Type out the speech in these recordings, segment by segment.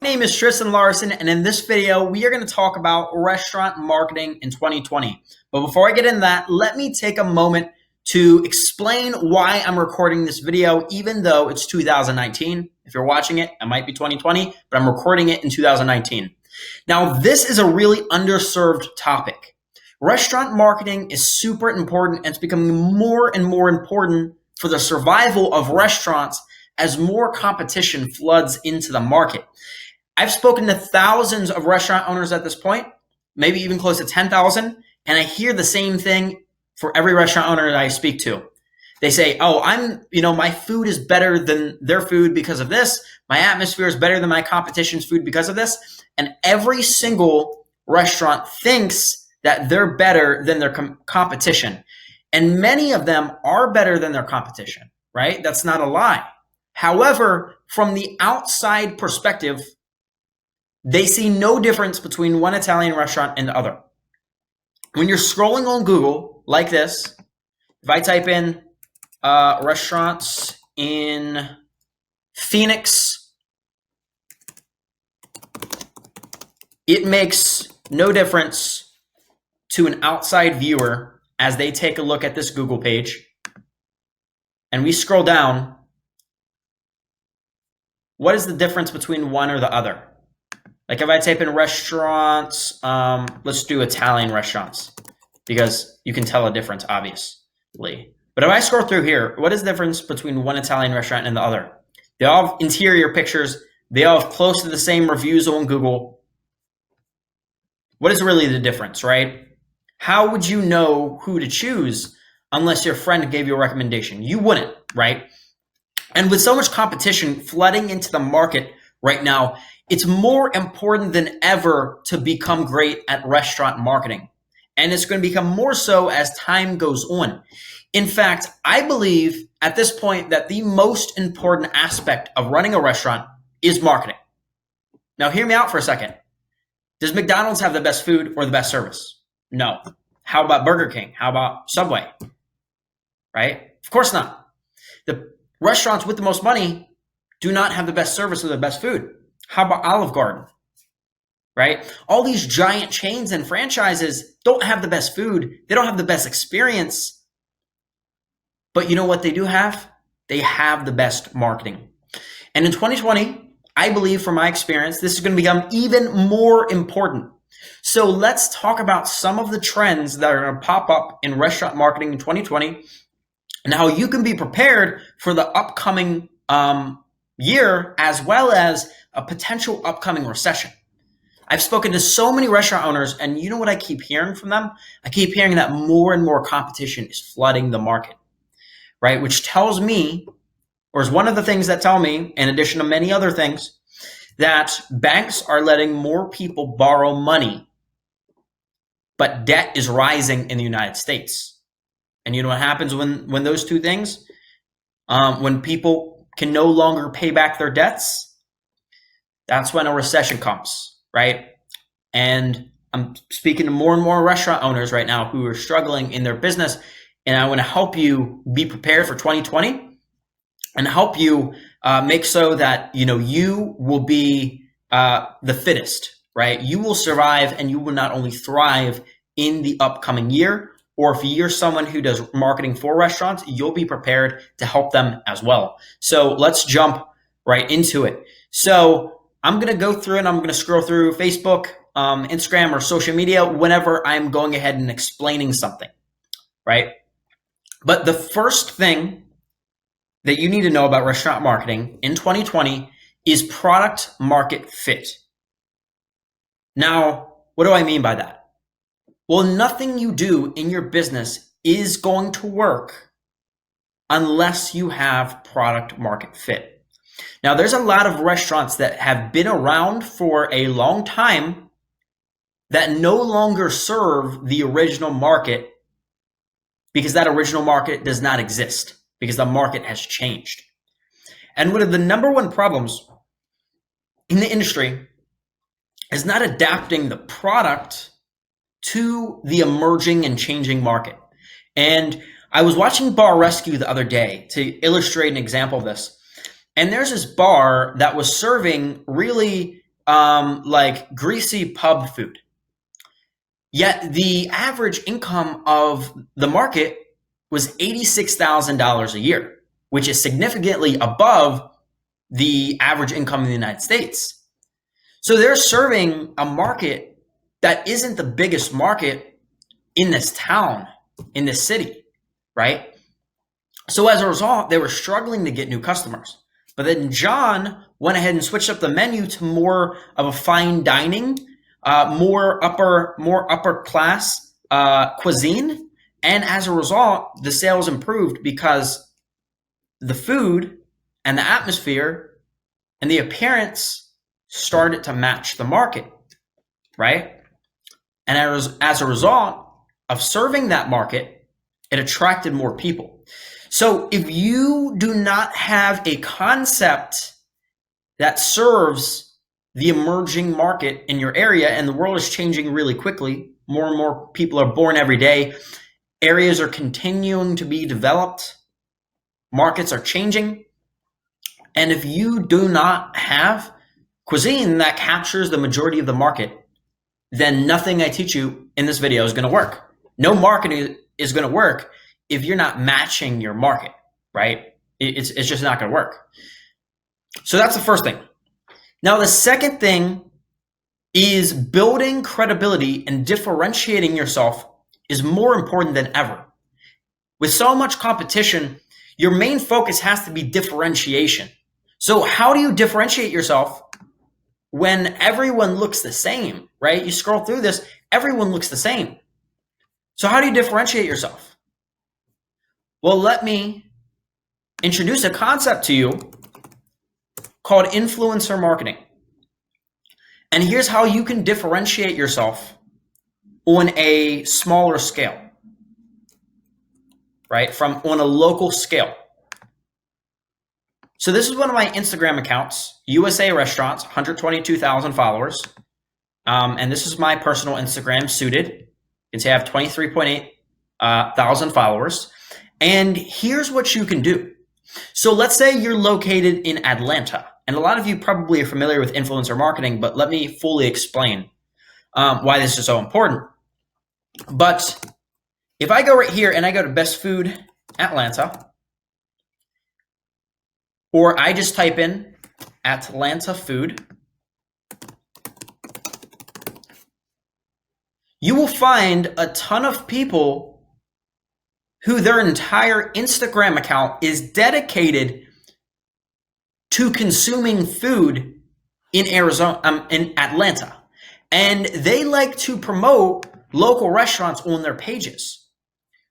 My name is Tristan Larson, and in this video, we are going to talk about restaurant marketing in 2020. But before I get into that, let me take a moment to explain why I'm recording this video, even though it's 2019. If you're watching it, it might be 2020, but I'm recording it in 2019. Now, this is a really underserved topic. Restaurant marketing is super important, and it's becoming more and more important for the survival of restaurants as more competition floods into the market. I've spoken to thousands of restaurant owners at this point, maybe even close to 10,000, and I hear the same thing for every restaurant owner that I speak to. They say, oh, my food is better than their food because of this. My atmosphere is better than my competition's food because of this. And every single restaurant thinks that they're better than their competition. And many of them are better than their competition, right? That's not a lie. However, from the outside perspective, they see no difference between one Italian restaurant and the other. When you're scrolling on Google like this, if I type in restaurants in Phoenix, it makes no difference to an outside viewer as they take a look at this Google page. And we scroll down. What is the difference between one or the other? Like if I type in restaurants, let's do Italian restaurants because you can tell a difference, obviously. But if I scroll through here, what is the difference between one Italian restaurant and the other? They all have interior pictures. They all have close to the same reviews on Google. What is really the difference, right? How would you know who to choose unless your friend gave you a recommendation? You wouldn't, right? And with so much competition flooding into the market right now, it's more important than ever to become great at restaurant marketing. And it's going to become more so as time goes on. In fact, I believe at this point that the most important aspect of running a restaurant is marketing. Now, hear me out for a second. Does McDonald's have the best food or the best service? No. How about Burger King? How about Subway? Right? Of course not. The restaurants with the most money do not have the best service or the best food. How about Olive Garden? Right? All these giant chains and franchises don't have the best food. They don't have the best experience. But you know what they do have? They have the best marketing. And in 2020, I believe from my experience, this is going to become even more important. So let's talk about some of the trends that are going to pop up in restaurant marketing in 2020 and how you can be prepared for the upcoming year as well as a potential upcoming recession. I've spoken to so many restaurant owners, and you know what I keep hearing from them? I keep hearing that more and more competition is flooding the market, right? Which tells me, or is one of the things that tell me, in addition to many other things, that banks are letting more people borrow money, but debt is rising in the United States. And you know what happens when those two things, when people can no longer pay back their debts? That's when a recession comes, right? And I'm speaking to more and more restaurant owners right now who are struggling in their business, and I want to help you be prepared for 2020 and help you make so that you will be the fittest, right? You will survive, and you will not only thrive in the upcoming year, or if you're someone who does marketing for restaurants, you'll be prepared to help them as well. So let's jump right into it. So I'm going to go through and I'm going to scroll through Facebook, Instagram, or social media whenever I'm going ahead and explaining something, right? But the first thing that you need to know about restaurant marketing in 2020 is product market fit. Now, what do I mean by that? Well, nothing you do in your business is going to work unless you have product market fit. Now, there's a lot of restaurants that have been around for a long time that no longer serve the original market because that original market does not exist, because the market has changed. And one of the number one problems in the industry is not adapting the product to the emerging and changing market. And I was watching Bar Rescue the other day to illustrate an example of this. And there's this bar that was serving really like greasy pub food. Yet the average income of the market was $86,000 a year, which is significantly above the average income in the United States. So they're serving a market that isn't the biggest market in this town, in this city, right? So as a result, they were struggling to get new customers. But then John went ahead and switched up the menu to more of a fine dining, more upper class cuisine. And as a result, the sales improved because the food and the atmosphere and the appearance started to match the market, right? And as a result of serving that market, it attracted more people. So if you do not have a concept that serves the emerging market in your area, and the world is changing really quickly, more and more people are born every day, areas are continuing to be developed, markets are changing, and if you do not have cuisine that captures the majority of the market, then nothing I teach you in this video is going to work. No marketing is going to work if you're not matching your market, right? It's just not going to work. So that's the first thing. Now, the second thing is building credibility and differentiating yourself is more important than ever. With so much competition, your main focus has to be differentiation. So how do you differentiate yourself when everyone looks the same, right? You scroll through this, everyone looks the same. So how do you differentiate yourself? Well, let me introduce a concept to you called influencer marketing. And here's how you can differentiate yourself on a smaller scale, right? On a local scale. So this is one of my Instagram accounts, USA Restaurants, 122,000 followers. And this is my personal Instagram, Suited. You can see I have 23.8 thousand followers. And here's what you can do. So let's say you're located in Atlanta. And a lot of you probably are familiar with influencer marketing, but let me fully explain why this is so important. But if I go right here and I go to Best Food Atlanta, or I just type in Atlanta food, you will find a ton of people who their entire Instagram account is dedicated to consuming food in Atlanta. And they like to promote local restaurants on their pages,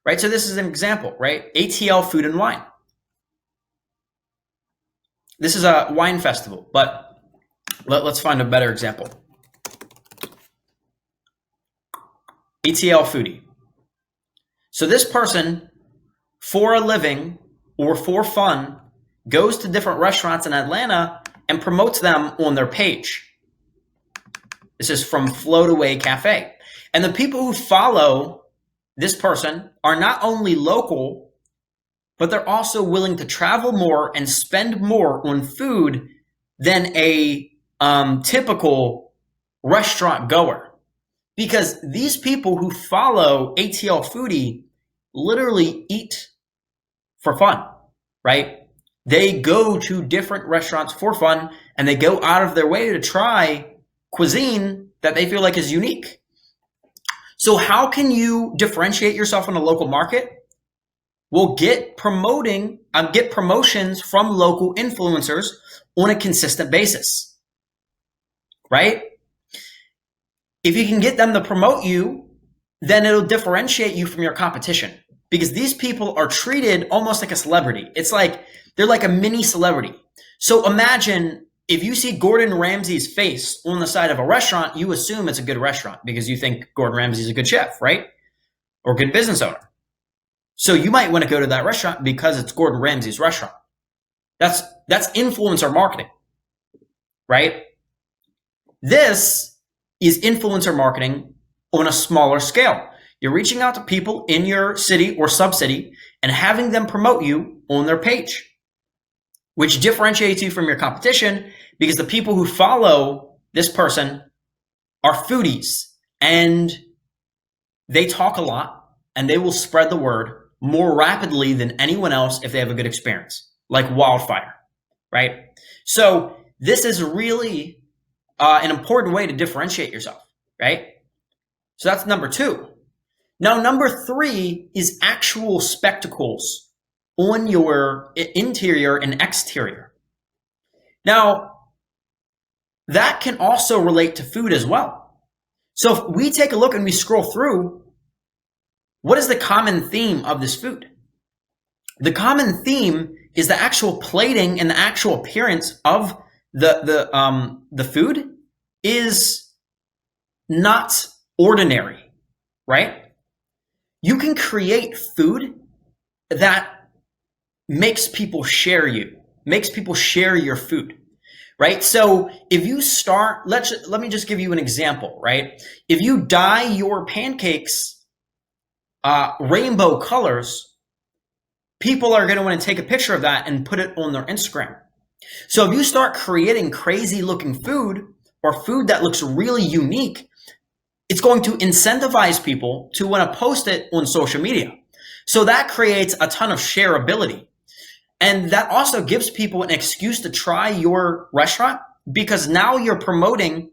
right? So this is an example, right? ATL Food and Wine. This is a wine festival, but let's find a better example. ATL Foodie. So this person, for a living or for fun, goes to different restaurants in Atlanta and promotes them on their page. This is from Float Away Cafe. And the people who follow this person are not only local, but they're also willing to travel more and spend more on food than a typical restaurant goer. Because these people who follow ATL Foodie literally eat for fun, right? They go to different restaurants for fun, and they go out of their way to try cuisine that they feel like is unique. So how can you differentiate yourself in a local market? Well, get promotions from local influencers on a consistent basis, right? If you can get them to promote you, then it'll differentiate you from your competition, because these people are treated almost like a celebrity. It's like they're like a mini celebrity. So imagine if you see Gordon Ramsay's face on the side of a restaurant, you assume it's a good restaurant because you think Gordon Ramsay's a good chef, right? Or good business owner. So you might want to go to that restaurant because it's Gordon Ramsay's restaurant. That's influencer marketing, right? This is influencer marketing on a smaller scale. You're reaching out to people in your city or sub-city and having them promote you on their page, which differentiates you from your competition, because the people who follow this person are foodies and they talk a lot and they will spread the word more rapidly than anyone else if they have a good experience, like wildfire, right? So this is really an important way to differentiate yourself, right? So that's number 2. Now, number 3 is actual spectacles on your interior and exterior. Now, that can also relate to food as well. So if we take a look and we scroll through, what is the common theme of this food? The common theme is the actual plating and the actual appearance of the food is not ordinary, right? You can create food that makes people share your food, right? So if you start, let me just give you an example, right? If you dye your pancakes rainbow colors, people are going to want to take a picture of that and put it on their Instagram. So if you start creating crazy looking food or food that looks really unique, it's going to incentivize people to want to post it on social media. So that creates a ton of shareability. And that also gives people an excuse to try your restaurant because now you're promoting,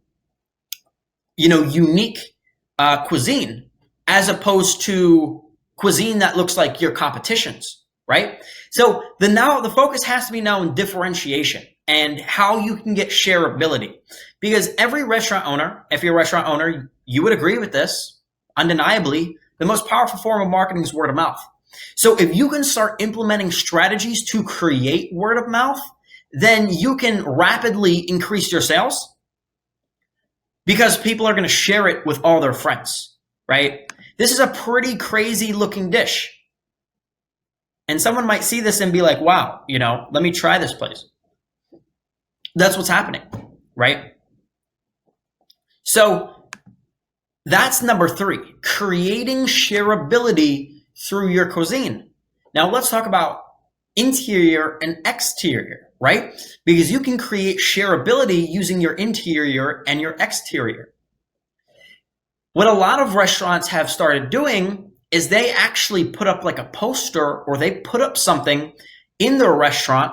unique cuisine as opposed to cuisine that looks like your competition's, right? So the focus has to be now on differentiation and how you can get shareability. Because every restaurant owner, if you're a restaurant owner, you would agree with this, undeniably, the most powerful form of marketing is word of mouth. So if you can start implementing strategies to create word of mouth, then you can rapidly increase your sales because people are going to share it with all their friends, right? This is a pretty crazy looking dish. And someone might see this and be like, wow, let me try this place. That's what's happening, right? So that's number 3, creating shareability through your cuisine. Now let's talk about interior and exterior, right? Because you can create shareability using your interior and your exterior. What a lot of restaurants have started doing is they actually put up like a poster or they put up something in their restaurant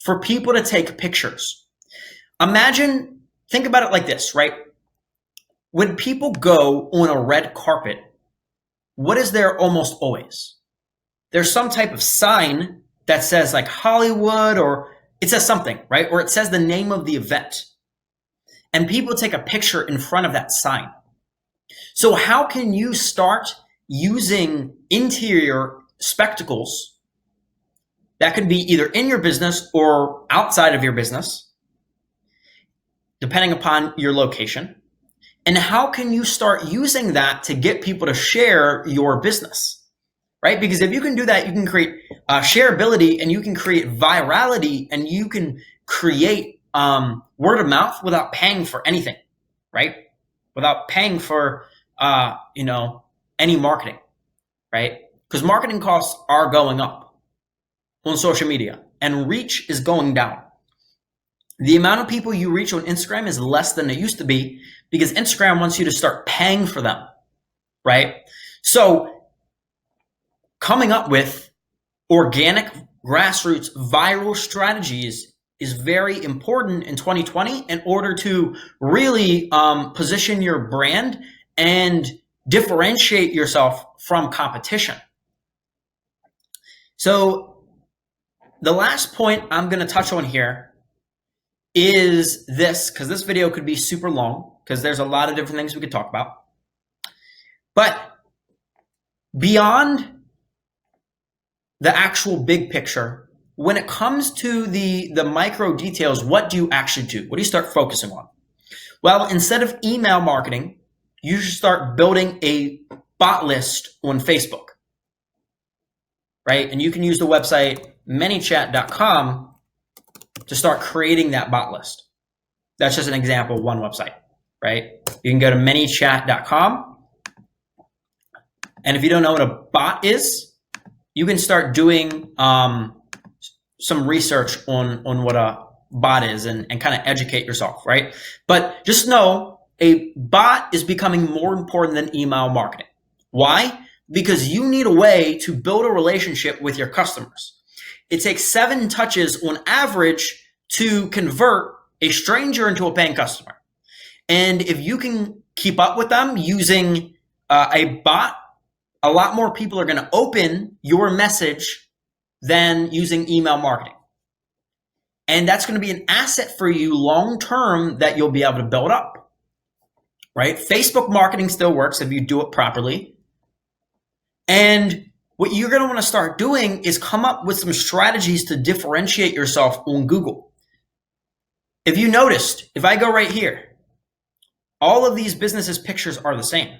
for people to take pictures. Think about it like this, right? When people go on a red carpet, what is there almost always? There's some type of sign that says like Hollywood, or it says something, right? Or it says the name of the event. And people take a picture in front of that sign. So how can you start using interior spectacles that could be either in your business or outside of your business, depending upon your location? And how can you start using that to get people to share your business, right? Because if you can do that, you can create shareability and you can create virality and you can create word of mouth without paying for anything, right? Without paying for, any marketing, right? Because marketing costs are going up on social media and reach is going down. The amount of people you reach on Instagram is less than it used to be because Instagram wants you to start paying for them, right? So coming up with organic, grassroots, viral strategies is very important in 2020 in order to really position your brand and differentiate yourself from competition. So the last point I'm going to touch on here is this, because this video could be super long because there's a lot of different things we could talk about. But beyond the actual big picture, when it comes to the micro details, what do you actually do? What do you start focusing on? Well, instead of email marketing, you should start building a bot list on Facebook, right? And you can use the website manychat.com to start creating that bot list. That's just an example of one website, right? You can go to manychat.com. And if you don't know what a bot is, you can start doing some research on what a bot is and kind of educate yourself, right? But just know a bot is becoming more important than email marketing. Why? Because you need a way to build a relationship with your customers. It takes 7 touches on average to convert a stranger into a paying customer. And if you can keep up with them using a bot, a lot more people are going to open your message than using email marketing. And that's going to be an asset for you long term that you'll be able to build up, right? Facebook marketing still works if you do it properly. And what you're going to want to start doing is come up with some strategies to differentiate yourself on Google. If you noticed, if I go right here, all of these businesses' pictures are the same.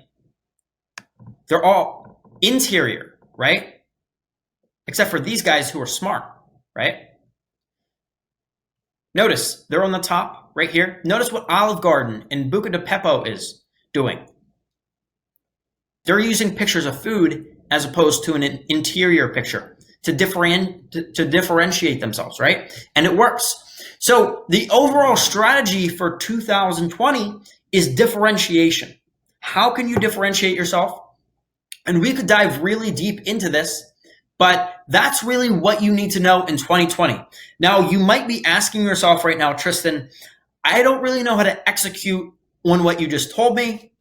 They're all interior, right? Except for these guys who are smart, right? Notice they're on the top right here. Notice what Olive Garden and Buca de Beppo is doing. They're using pictures of food as opposed to an interior picture to differentiate themselves, right? And it works. So the overall strategy for 2020 is differentiation. How can you differentiate yourself? And we could dive really deep into this, but that's really what you need to know in 2020. Now, you might be asking yourself right now, Tristan, I don't really know how to execute on what you just told me,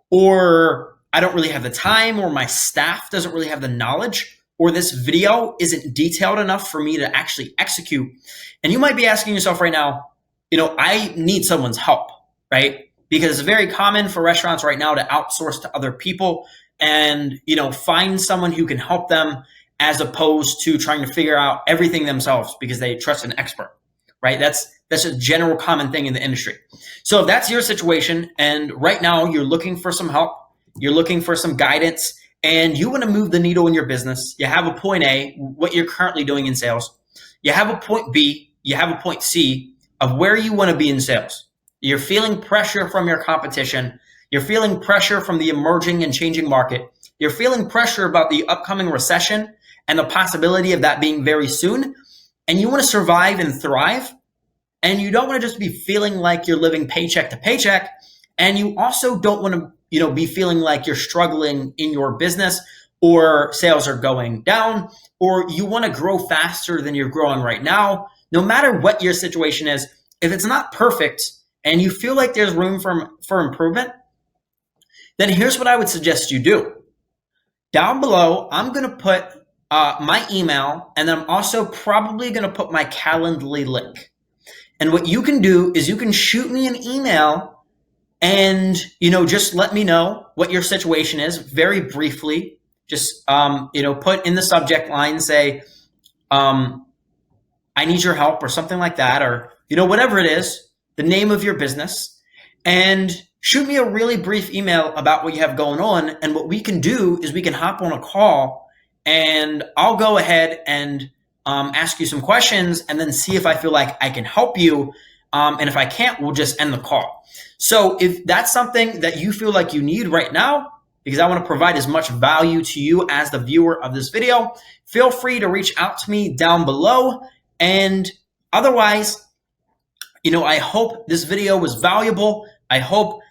or I don't really have the time, or my staff doesn't really have the knowledge, or this video isn't detailed enough for me to actually execute. And you might be asking yourself right now, I need someone's help, right? Because it's very common for restaurants right now to outsource to other people and, find someone who can help them as opposed to trying to figure out everything themselves because they trust an expert, right? That's a general common thing in the industry. So if that's your situation and right now you're looking for some help, you're looking for some guidance, and you want to move the needle in your business, you have a point A, what you're currently doing in sales, you have a point B, you have a point C of where you want to be in sales. You're feeling pressure from your competition. You're feeling pressure from the emerging and changing market. You're feeling pressure about the upcoming recession and the possibility of that being very soon. And you want to survive and thrive. And you don't want to just be feeling like you're living paycheck to paycheck. And you also don't want to, be feeling like you're struggling in your business or sales are going down, or you want to grow faster than you're growing right now. No matter what your situation is, if it's not perfect and you feel like there's room for improvement, then here's what I would suggest you do. Down below, I'm going to put my email, and then I'm also probably going to put my Calendly link. And what you can do is you can shoot me an email and, just let me know what your situation is very briefly. Just, put in the subject line, say, I need your help or something like that, or, whatever it is, the name of your business, and shoot me a really brief email about what you have going on. And what we can do is we can hop on a call and I'll go ahead and ask you some questions and then see if I feel like I can help you. And if I can't, we'll just end the call. So if that's something that you feel like you need right now, because I want to provide as much value to you as the viewer of this video, feel free to reach out to me down below. And otherwise, I hope this video was valuable. I hope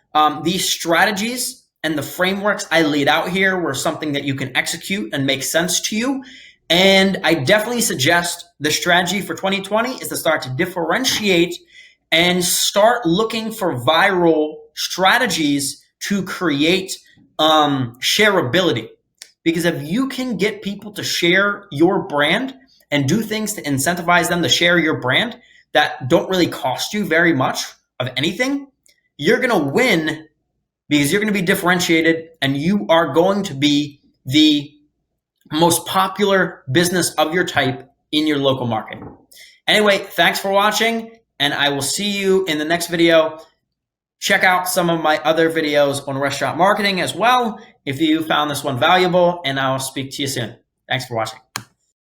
these strategies and the frameworks I laid out here were something that you can execute and make sense to you. And I definitely suggest the strategy for 2020 is to start to differentiate and start looking for viral strategies to create shareability. Because if you can get people to share your brand and do things to incentivize them to share your brand that don't really cost you very much of anything, you're going to win because you're going to be differentiated and you are going to be the most popular business of your type in your local market. Anyway, thanks for watching, and I will see you in the next video. Check out some of my other videos on restaurant marketing as well if you found this one valuable, and I'll speak to you soon. Thanks for watching.